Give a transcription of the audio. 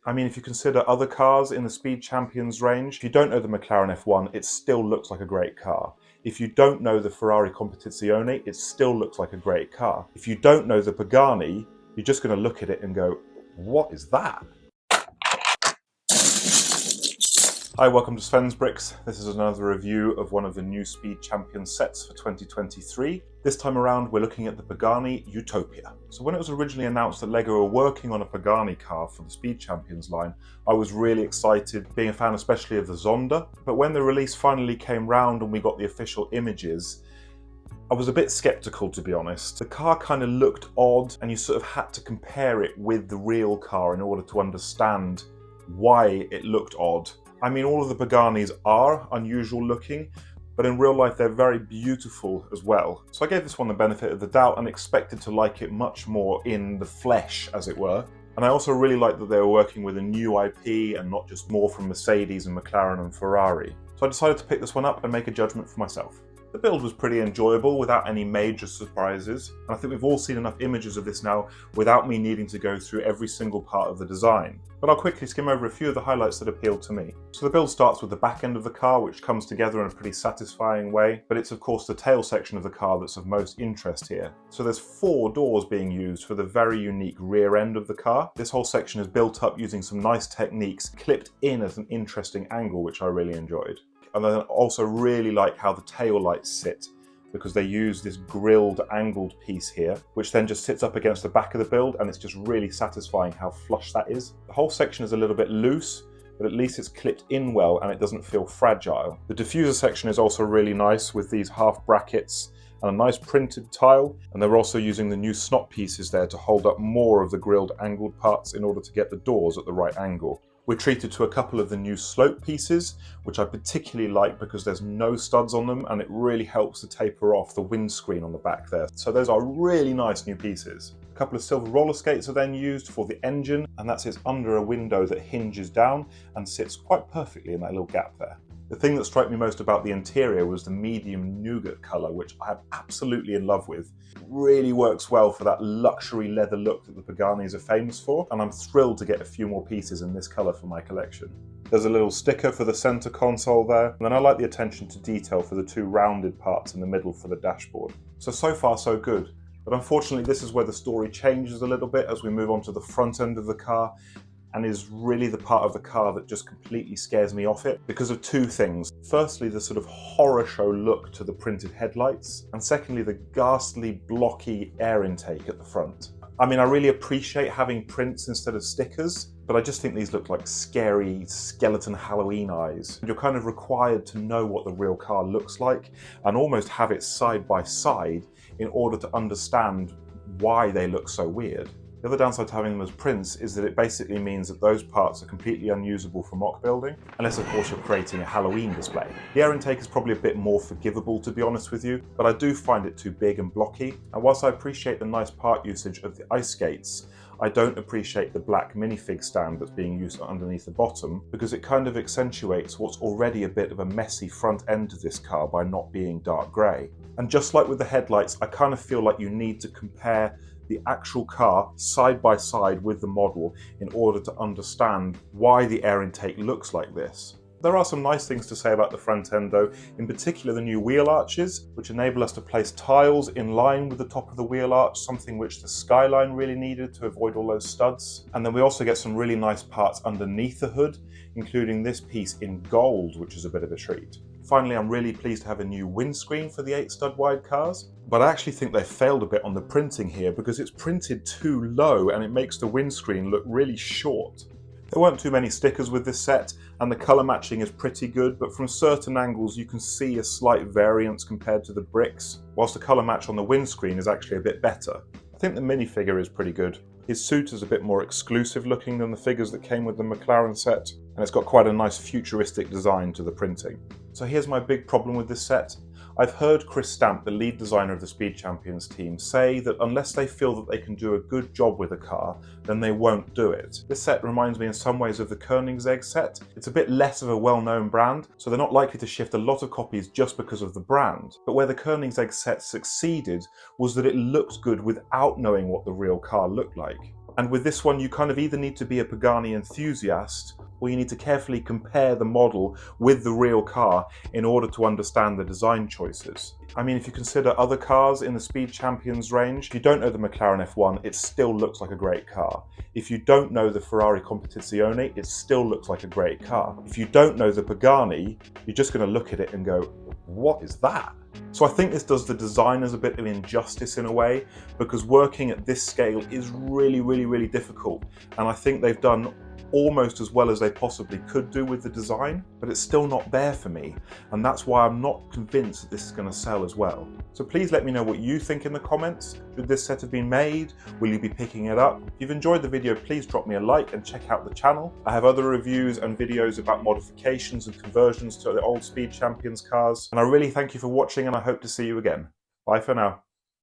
I mean, if you consider other cars in the Speed Champions range, if you don't know the McLaren F1, it still looks like a great car. If you don't know the Ferrari Competizione, it still looks like a great car. If you don't know the Pagani, you're just going to look at it and go, what is that? Hi, welcome to Sven's Bricks. This is another review of one of the new Speed Champions sets for 2023. This time around, we're looking at the Pagani Utopia. So when it was originally announced that LEGO were working on a Pagani car for the Speed Champions line, I was really excited, being a fan especially of the Zonda. But when the release finally came round and we got the official images, I was a bit skeptical, to be honest. The car kind of looked odd, and you sort of had to compare it with the real car in order to understand why it looked odd. I mean, all of the Paganis are unusual looking, but in real life they're very beautiful as well. So I gave this one the benefit of the doubt and expected to like it much more in the flesh, as it were. And I also really liked that they were working with a new IP and not just more from Mercedes and McLaren and Ferrari. So I decided to pick this one up and make a judgment for myself. The build was pretty enjoyable without any major surprises, and I think we've all seen enough images of this now without me needing to go through every single part of the design. But I'll quickly skim over a few of the highlights that appealed to me. So the build starts with the back end of the car, which comes together in a pretty satisfying way, but it's of course the tail section of the car that's of most interest here. So there's 4 doors being used for the very unique rear end of the car. This whole section is built up using some nice techniques, clipped in at an interesting angle, which I really enjoyed. And I also really like how the tail lights sit, because they use this grilled angled piece here, which then just sits up against the back of the build, and it's just really satisfying how flush that is. The whole section is a little bit loose, but at least it's clipped in well and it doesn't feel fragile. The diffuser section is also really nice with these half brackets and a nice printed tile, and they're also using the new snot pieces there to hold up more of the grilled angled parts in order to get the doors at the right angle. We're treated to a couple of the new slope pieces, which I particularly like because there's no studs on them and it really helps to taper off the windscreen on the back there. So those are really nice new pieces. A couple of silver roller skates are then used for the engine, and that sits under a window that hinges down and sits quite perfectly in that little gap there. The thing that struck me most about the interior was the medium nougat colour, which I'm absolutely in love with. It really works well for that luxury leather look that the Paganis are famous for, and I'm thrilled to get a few more pieces in this colour for my collection. There's a little sticker for the centre console there, and then I like the attention to detail for the 2 rounded parts in the middle for the dashboard. So far so good. But unfortunately this is where the story changes a little bit as we move on to the front end of the car, and is really the part of the car that just completely scares me off it because of 2 things. Firstly, the sort of horror show look to the printed headlights, and secondly, the ghastly blocky air intake at the front. I mean, I really appreciate having prints instead of stickers, but I just think these look like scary skeleton Halloween eyes. You're kind of required to know what the real car looks like and almost have it side by side in order to understand why they look so weird. The other downside to having them as prints is that it basically means that those parts are completely unusable for mock building, unless of course you're creating a Halloween display. The air intake is probably a bit more forgivable, to be honest with you, but I do find it too big and blocky. And whilst I appreciate the nice part usage of the ice skates, I don't appreciate the black minifig stand that's being used underneath the bottom, because it kind of accentuates what's already a bit of a messy front end to this car by not being dark grey. And just like with the headlights, I kind of feel like you need to compare the actual car side by side with the model in order to understand why the air intake looks like this. There are some nice things to say about the front end though, in particular the new wheel arches, which enable us to place tiles in line with the top of the wheel arch, something which the Skyline really needed to avoid all those studs. And then we also get some really nice parts underneath the hood, including this piece in gold, which is a bit of a treat. Finally, I'm really pleased to have a new windscreen for the 8 stud wide cars, but I actually think they failed a bit on the printing here because it's printed too low and it makes the windscreen look really short. There weren't too many stickers with this set, and the colour matching is pretty good, but from certain angles you can see a slight variance compared to the bricks, whilst the colour match on the windscreen is actually a bit better. I think the minifigure is pretty good. His suit is a bit more exclusive looking than the figures that came with the McLaren set, and it's got quite a nice futuristic design to the printing. So here's my big problem with this set. I've heard Chris Stamp, the lead designer of the Speed Champions team, say that unless they feel that they can do a good job with a car, then they won't do it. This set reminds me in some ways of the Koenigsegg set. It's a bit less of a well-known brand, so they're not likely to shift a lot of copies just because of the brand. But where the Koenigsegg set succeeded was that it looked good without knowing what the real car looked like. And with this one, you kind of either need to be a Pagani enthusiast, or you need to carefully compare the model with the real car in order to understand the design choices. I mean, if you consider other cars in the Speed Champions range, if you don't know the McLaren F1, it still looks like a great car. If you don't know the Ferrari Competizione, it still looks like a great car. If you don't know the Pagani, you're just going to look at it and go, what is that? So I think this does the designers a bit of injustice in a way, because working at this scale is really difficult. And I think they've done almost as well as they possibly could do with the design, but it's still not there for me. And that's why I'm not convinced that this is going to sell as well. So please let me know what you think in the comments. Should this set have been made? Will you be picking it up? If you've enjoyed the video, please drop me a like and check out the channel. I have other reviews and videos about modifications and conversions to the old Speed Champions cars. And I really thank you for watching, and I hope to see you again. Bye for now.